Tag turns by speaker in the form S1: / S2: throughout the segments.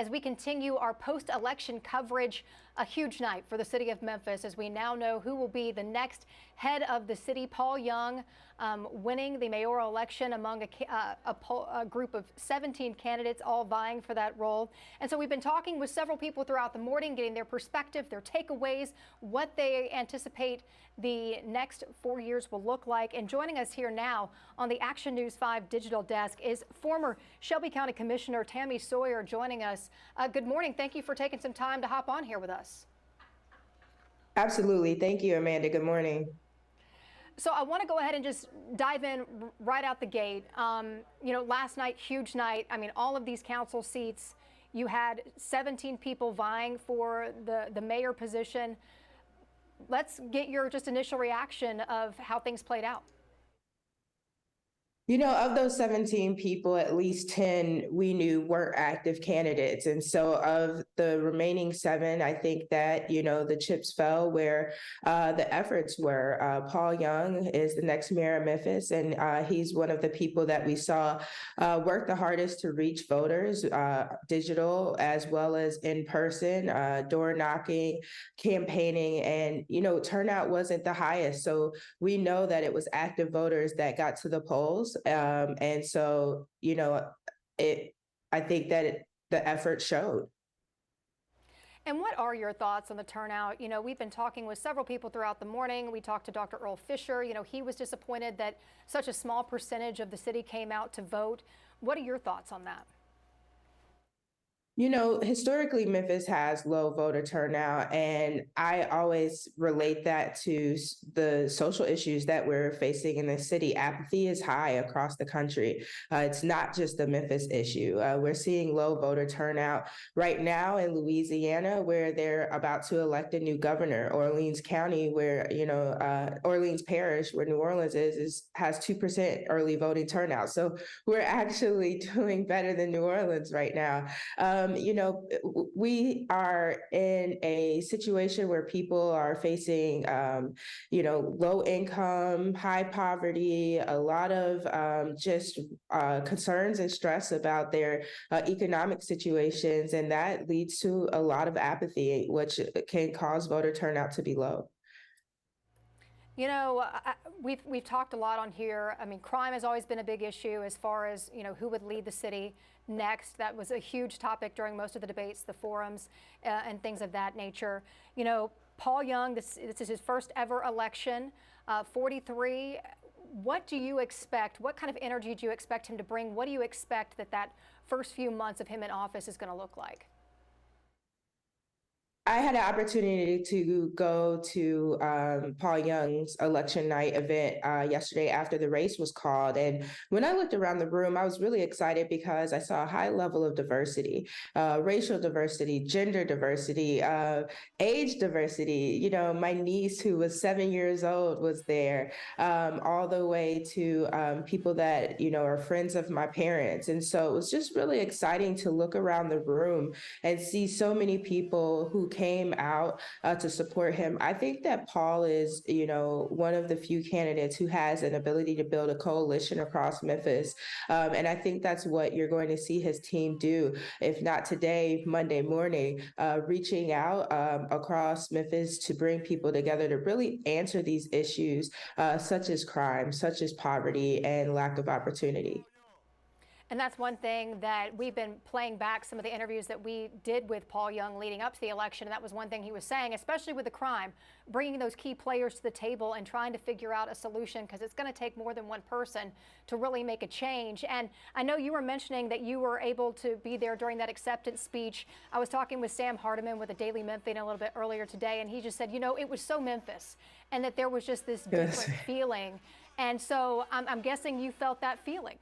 S1: as we continue our post-election coverage. A huge night for the city of Memphis, as we now know who will be the next head of the city. Paul Young winning the mayoral election among a group of 17 candidates, all vying for that role. And so we've been talking with several people throughout the morning, getting their perspective, their takeaways, what they anticipate the next 4 years will look like. And joining us here now on the Action News 5 digital desk is former Shelby County Commissioner Tami Sawyer joining us. Good morning. Thank you for taking some time to hop on here with us.
S2: Absolutely. Thank you, Amanda. Good morning.
S1: So I want to go ahead and just dive in right out the gate. Last night, huge night. I mean, all of these council seats, you had 17 people vying for the mayor position. Let's get your just initial reaction of how things played out.
S2: Of those 17 people, at least 10 we knew weren't active candidates. And so of the remaining 7, I think that, the chips fell where the efforts were. Paul Young is the next mayor of Memphis, and he's one of the people that we saw work the hardest to reach voters, digital as well as in person, door knocking, campaigning, and, turnout wasn't the highest. So we know that it was active voters that got to the polls. And so, I think that the effort showed.
S1: And what are your thoughts on the turnout? We've been talking with several people throughout the morning. We talked to Dr. Earl Fisher. He was disappointed that such a small percentage of the city came out to vote. What are your thoughts on that?
S2: Historically, Memphis has low voter turnout, and I always relate that to the social issues that we're facing in the city. Apathy is high across the country. It's not just a Memphis issue. We're seeing low voter turnout right now in Louisiana, where they're about to elect a new governor. Orleans County, where, Orleans Parish, where New Orleans has 2% early voting turnout. So we're actually doing better than New Orleans right now. We are in a situation where people are facing, low income, high poverty, a lot of concerns and stress about their economic situations. And that leads to a lot of apathy, which can cause voter turnout to be low.
S1: We've talked a lot on here. I mean, crime has always been a big issue as far as, who would lead the city next. That was a huge topic during most of the debates, the forums, and things of that nature. Paul Young, this is his first ever election, 43. What do you expect? What kind of energy do you expect him to bring? What do you expect that first few months of him in office is going to look like?
S2: I had an opportunity to go to Paul Young's election night event yesterday after the race was called. And when I looked around the room, I was really excited because I saw a high level of diversity, racial diversity, gender diversity, age diversity. My niece, who was 7 years old, was there, all the way to people that, are friends of my parents. And so it was just really exciting to look around the room and see so many people who came out to support him. I think that Paul is, one of the few candidates who has an ability to build a coalition across Memphis. And I think that's what you're going to see his team do, if not today, Monday morning, reaching out across Memphis to bring people together to really answer these issues, such as crime, such as poverty, and lack of opportunity.
S1: And that's one thing that we've been playing back some of the interviews that we did with Paul Young leading up to the election. And that was one thing he was saying, especially with the crime, bringing those key players to the table and trying to figure out a solution, because it's going to take more than one person to really make a change. And I know you were mentioning that you were able to be there during that acceptance speech. I was talking with Sam Hardiman with the Daily Memphian a little bit earlier today, and he just said, it was so Memphis, and that there was just this different feeling. And so I'm guessing you felt that feeling.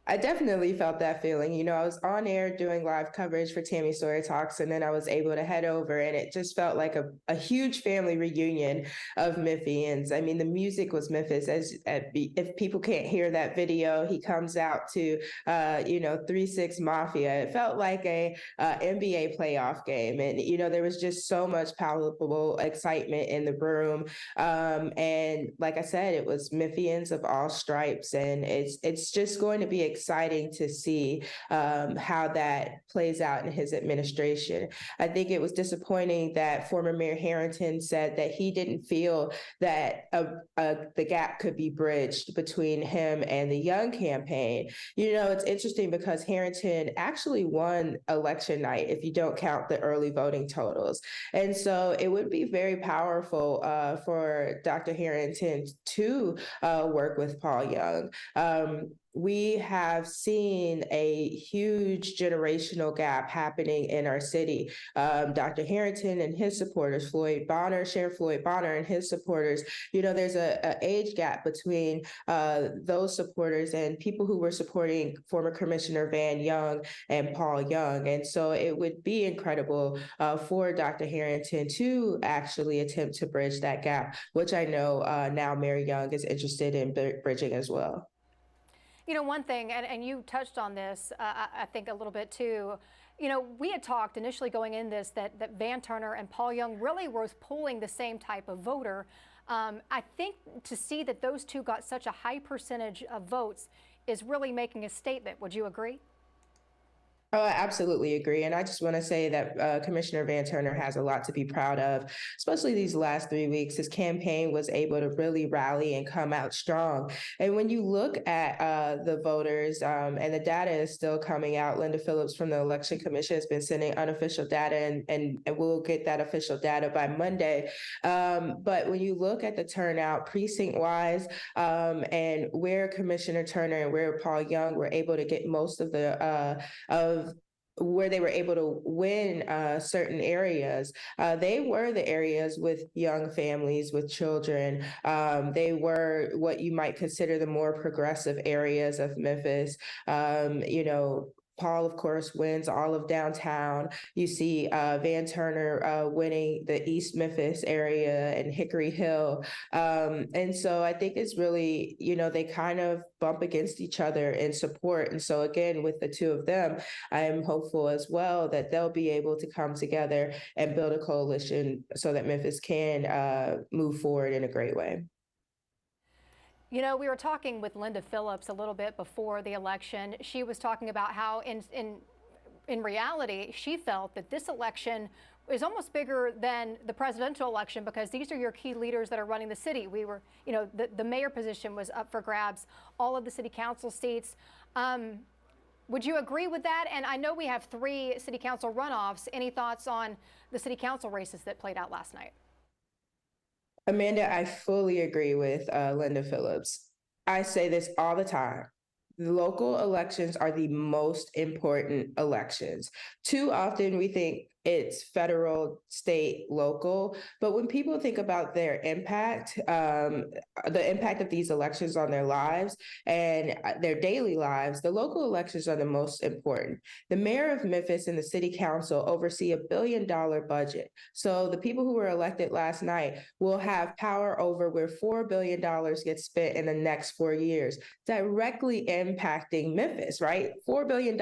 S2: I definitely felt that feeling. I was on air doing live coverage for Tami Sawyer Talks, and then I was able to head over, and it just felt like a huge family reunion of Memphians. I mean, the music was Memphis. If people can't hear that video, he comes out to, 3-6 Mafia. It felt like a NBA playoff game, and there was just so much palpable excitement in the room. And like I said, it was Memphians of all stripes, and it's just going to be exciting to see how that plays out in his administration. I think it was disappointing that former Mayor Harrington said that he didn't feel that the gap could be bridged between him and the Young campaign. It's interesting because Harrington actually won election night, if you don't count the early voting totals. And so it would be very powerful for Dr. Harrington to work with Paul Young. We have seen a huge generational gap happening in our city. Dr. Harrington and his supporters, Sheriff Floyd Bonner and his supporters, there's a age gap between those supporters and people who were supporting former Commissioner Van Young and Paul Young. And so it would be incredible for Dr. Harrington to actually attempt to bridge that gap, which I know now Mayor Young is interested in bridging as well.
S1: One thing, and you touched on this, I think a little bit too. We had talked initially going in this that Van Turner and Paul Young really was pulling the same type of voter. I think to see that those two got such a high percentage of votes is really making a statement. Would you agree?
S2: Oh, I absolutely agree. And I just want to say that Commissioner Van Turner has a lot to be proud of, especially these last 3 weeks. His campaign was able to really rally and come out strong. And when you look at the voters, and the data is still coming out, Linda Phillips from the Election Commission has been sending unofficial data, and we'll get that official data by Monday. But when you look at the turnout precinct-wise, and where Commissioner Turner and where Paul Young were able to get most of where they were able to win certain areas, they were the areas with young families, with children. They were what you might consider the more progressive areas of Memphis. Paul, of course, wins all of downtown. You see Van Turner winning the East Memphis area and Hickory Hill. And so I think it's really, they kind of bump against each other in support. And so again, with the two of them, I'm hopeful as well that they'll be able to come together and build a coalition so that Memphis can move forward in a great way.
S1: We were talking with Linda Phillips a little bit before the election. She was talking about how in reality, she felt that this election is almost bigger than the presidential election because these are your key leaders that are running the city. We were, the mayor position was up for grabs, all of the city council seats. Would you agree with that? And I know we have 3 city council runoffs. Any thoughts on the city council races that played out last night?
S2: Amanda, I fully agree with Linda Phillips. I say this all the time. The local elections are the most important elections. Too often we think it's federal, state, local, but when people think about their impact, the impact of these elections on their lives and their daily lives, the local elections are the most important. The mayor of Memphis and the city council oversee $1 billion budget. So the people who were elected last night will have power over where $4 billion gets spent in the next 4 years, directly impacting Memphis, right? $4 billion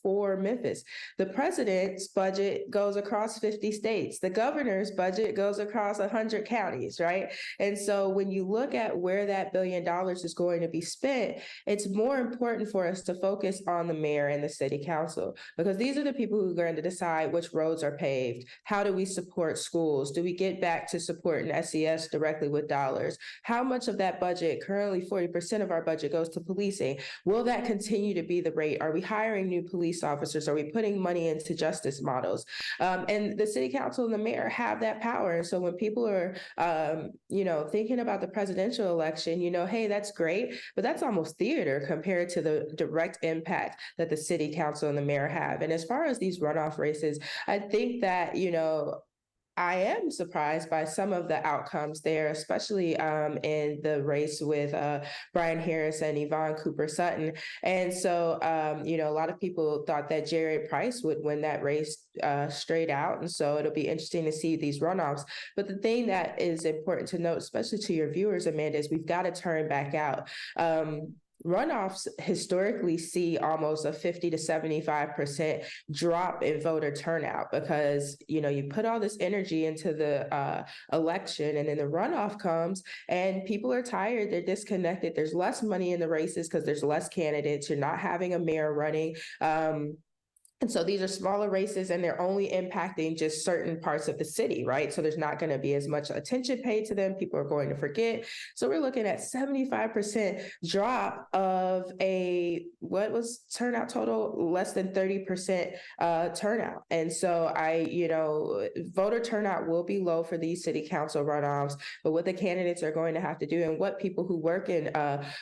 S2: for Memphis. The president's budget goes across 50 states. The governor's budget goes across 100 counties, right? And so when you look at where that $1 billion is going to be spent, it's more important for us to focus on the mayor and the city council, because these are the people who are going to decide which roads are paved. How do we support schools? Do we get back to supporting SES directly with dollars? How much of that budget, currently 40% of our budget, goes to policing? Will that continue to be the rate? Are we hiring new police officers? Are we putting money into justice models? And the city council and the mayor have that power. And so when people are, thinking about the presidential election, hey, that's great, but that's almost theater compared to the direct impact that the city council and the mayor have. And as far as these runoff races, I think that, I am surprised by some of the outcomes there, especially in the race with Brian Harris and Yvonne Cooper Sutton. And so, a lot of people thought that Jared Price would win that race straight out. And so it'll be interesting to see these runoffs. But the thing that is important to note, especially to your viewers, Amanda, is we've got to turn back out. runoffs historically see almost a 50 to 75% drop in voter turnout because you put all this energy into the election, and then the runoff comes and people are tired, they're disconnected, there's less money in the races because there's less candidates, you're not having a mayor running. And so these are smaller races and they're only impacting just certain parts of the city, right? So there's not going to be as much attention paid to them. People are going to forget. So we're looking at 75% drop of what was turnout total? Less than 30% turnout. And so voter turnout will be low for these city council runoffs, but what the candidates are going to have to do and what people who work in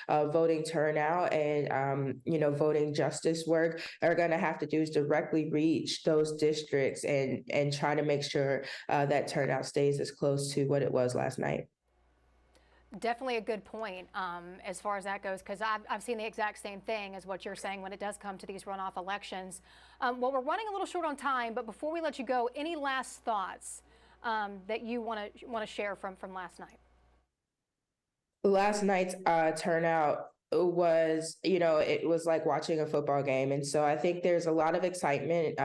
S2: voting turnout and, voting justice work are going to have to do is directly reach those districts and try to make sure that turnout stays as close to what it was last night.
S1: Definitely a good point as far as that goes, because I've seen the exact same thing as what you're saying when it does come to these runoff elections. Well, we're running a little short on time, but before we let you go, any last thoughts that you want to share from last night?
S2: Last night's turnout was, it was like watching a football game. And so I think there's a lot of excitement.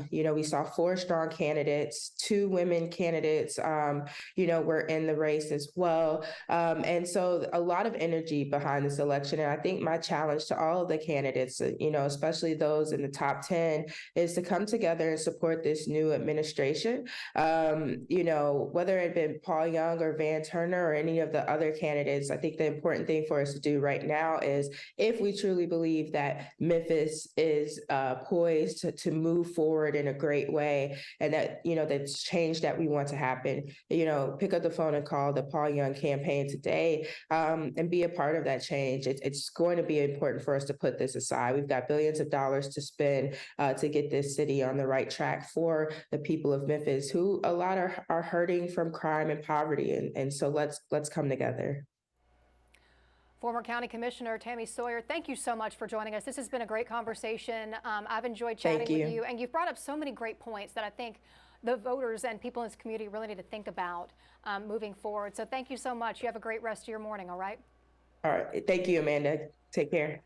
S2: We saw 4 strong candidates, 2 women candidates, were in the race as well. And so a lot of energy behind this election. And I think my challenge to all of the candidates, especially those in the top 10, is to come together and support this new administration. Whether it been Paul Young or Van Turner or any of the other candidates, I think the important thing for us to do right now is, if we truly believe that Memphis is poised to move forward in a great way, and that that's change that we want to happen, pick up the phone and call the Paul Young campaign today, and be a part of that change. It's going to be important for us to put this aside. We've got billions of dollars to spend to get this city on the right track for the people of Memphis, who a lot are hurting from crime and poverty, and so let's come together.
S1: Former County Commissioner Tami Sawyer, thank you so much for joining us. This has been a great conversation. I've enjoyed chatting with you, and you've brought up so many great points that I think the voters and people in this community really need to think about moving forward. So thank you so much. You have a great rest of your morning, all right?
S2: All right. Thank you, Amanda. Take care.